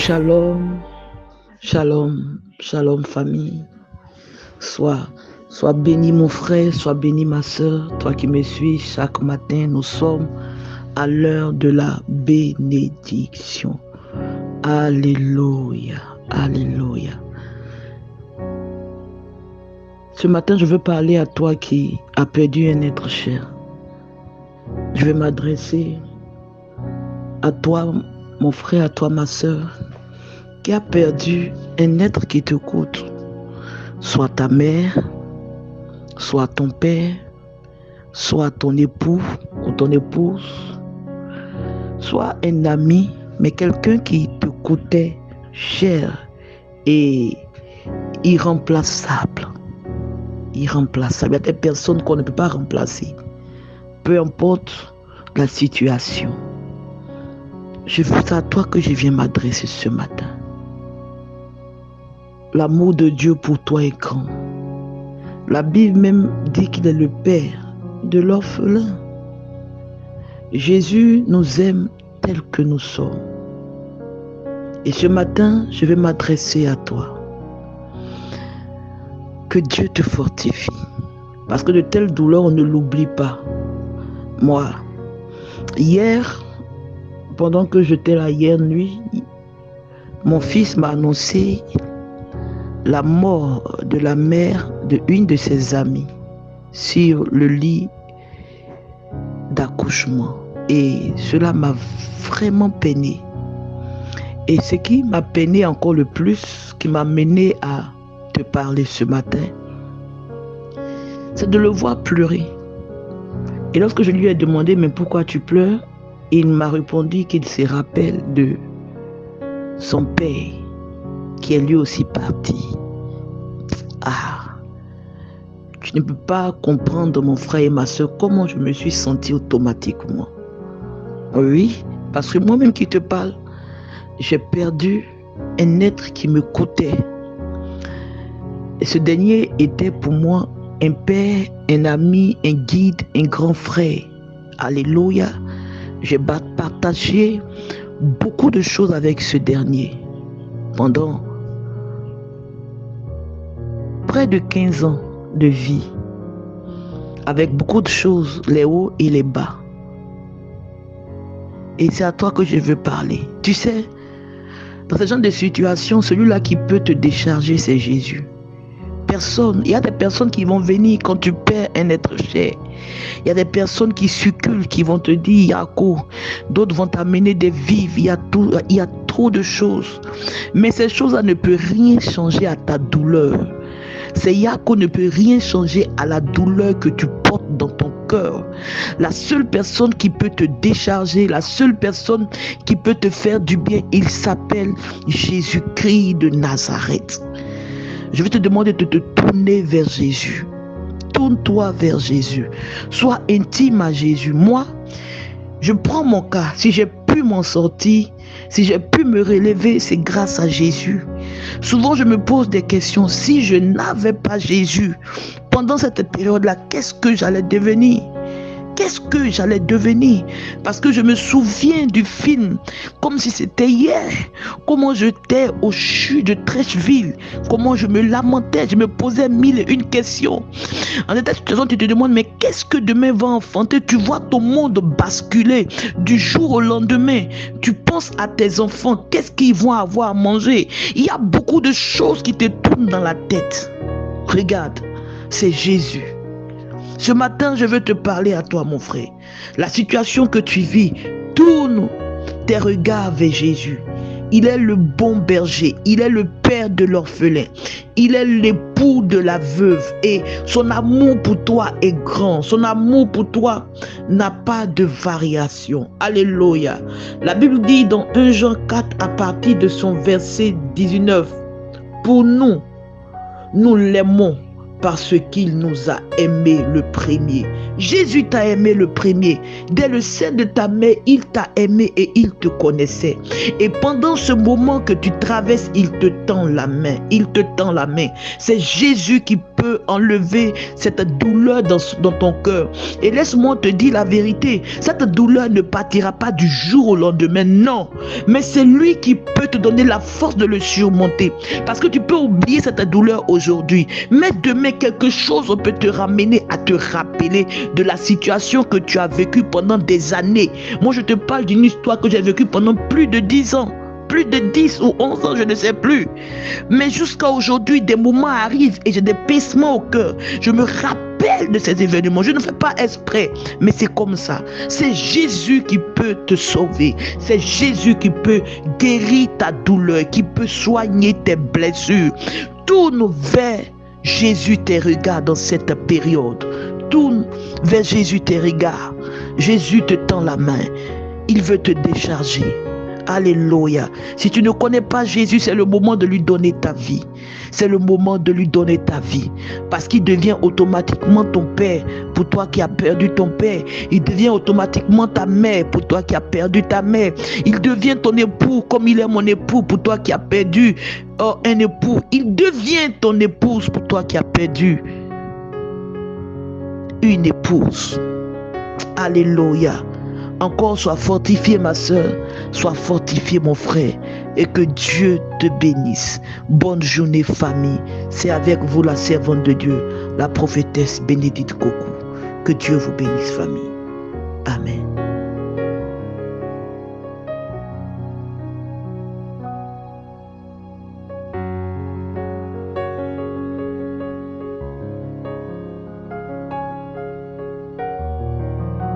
Shalom, shalom, shalom famille. Sois béni mon frère, sois béni ma soeur, toi qui me suis chaque matin. Nous sommes à l'heure de la bénédiction. Alléluia, alléluia. Ce matin, je veux parler à toi qui as perdu un être cher. Je vais m'adresser à toi, mon frère, à toi, ma soeur, qui a perdu un être qui te coûte. Soit ta mère, soit ton père, soit ton époux ou ton épouse, soit un ami, mais quelqu'un qui te coûtait cher et irremplaçable. Irremplaçable. Il y a des personnes qu'on ne peut pas remplacer. Peu importe la situation. C'est à toi que je viens m'adresser ce matin. L'amour de Dieu pour toi est grand. La Bible même dit qu'il est le Père de l'orphelin. Jésus nous aime tel que nous sommes. Et ce matin, je vais m'adresser à toi. Que Dieu te fortifie. Parce que de telles douleurs, on ne l'oublie pas. Moi, hier, pendant que j'étais là hier nuit, mon fils m'a annoncé la mort de la mère d'une de ses amies sur le lit d'accouchement. Et cela m'a vraiment peiné. Et ce qui m'a peiné encore le plus, qui m'a mené à te parler ce matin, c'est de le voir pleurer. Et lorsque je lui ai demandé, mais pourquoi tu pleures? Il m'a répondu qu'il se rappelle de son père, qui est lui aussi parti. Ah, tu ne peux pas comprendre, mon frère et ma soeur, comment je me suis senti automatiquement. Oui, parce que moi-même qui te parle, j'ai perdu un être qui me coûtait. Et ce dernier était pour moi un père, un ami, un guide, un grand frère. Alléluia. J'ai partagé beaucoup de choses avec ce dernier pendant près de 15 ans de vie, avec beaucoup de choses, les hauts et les bas. Et c'est à toi que je veux parler. Tu sais, dans ce genre de situation, celui-là qui peut te décharger, c'est Jésus. Il y a des personnes qui vont venir quand tu perds un être cher. Il y a des personnes qui succulent, qui vont te dire Yako. D'autres vont t'amener des vivres. Il y a trop de choses. Mais ces choses-là ne peuvent rien changer à ta douleur. Ces Yako ne peut rien changer à la douleur que tu portes dans ton cœur. La seule personne qui peut te décharger, la seule personne qui peut te faire du bien, il s'appelle Jésus-Christ de Nazareth. Je vais te demander de te tourner vers Jésus. Tourne-toi vers Jésus. Sois intime à Jésus. Moi, je prends mon cas. Si j'ai pu m'en sortir, si j'ai pu me relever, c'est grâce à Jésus. Souvent, je me pose des questions. Si je n'avais pas Jésus, pendant cette période-là, qu'est-ce que j'allais devenir? Qu'est-ce que j'allais devenir? Parce que je me souviens du film, comme si c'était hier. Comment j'étais au CHU de Trècheville. Comment je me lamentais. Je me posais 1001 questions. En cette situation, tu te demandes, mais qu'est-ce que demain va enfanter? Tu vois ton monde basculer du jour au lendemain. Tu penses à tes enfants. Qu'est-ce qu'ils vont avoir à manger? Il y a beaucoup de choses qui te tournent dans la tête. Regarde, c'est Jésus. Ce matin, je veux te parler à toi, mon frère. La situation que tu vis, tourne tes regards vers Jésus. Il est le bon berger. Il est le père de l'orphelin. Il est l'époux de la veuve. Et son amour pour toi est grand. Son amour pour toi n'a pas de variation. Alléluia. La Bible dit dans 1 Jean 4, à partir de son verset 19, pour nous l'aimons parce qu'il nous a aimés le premier. Jésus t'a aimé le premier. Dès le sein de ta mère, il t'a aimé et il te connaissait. Et pendant ce moment que tu traverses, il te tend la main. Il te tend la main. C'est Jésus qui peut enlever cette douleur dans ton cœur. Et laisse-moi te dire la vérité, cette douleur ne partira pas du jour au lendemain, non. Mais c'est lui qui peut te donner la force de le surmonter. Parce que tu peux oublier cette douleur aujourd'hui, mais demain quelque chose peut te ramener à te rappeler de la situation que tu as vécue pendant des années. Moi je te parle d'une histoire que j'ai vécue pendant plus de 10 ans. Plus de 10 ou 11 ans, je ne sais plus. Mais jusqu'à aujourd'hui, des moments arrivent et j'ai des pincements au cœur. Je me rappelle de ces événements. Je ne fais pas exprès, mais c'est comme ça. C'est Jésus qui peut te sauver. C'est Jésus qui peut guérir ta douleur, qui peut soigner tes blessures. Tourne vers Jésus tes regards dans cette période. Tourne vers Jésus tes regards. Jésus te tend la main. Il veut te décharger. Alléluia. Si tu ne connais pas Jésus, c'est le moment de lui donner ta vie. C'est le moment de lui donner ta vie. Parce qu'il devient automatiquement ton père pour toi qui as perdu ton père. Il devient automatiquement ta mère pour toi qui as perdu ta mère. Il devient ton époux comme il est mon époux pour toi qui as perdu un époux. Il devient ton épouse pour toi qui as perdu une épouse. Alléluia. Encore sois fortifié ma soeur, sois fortifié mon frère et que Dieu te bénisse. Bonne journée famille. C'est avec vous la servante de Dieu, la prophétesse Bénédicte Kokou. Que Dieu vous bénisse famille. Amen.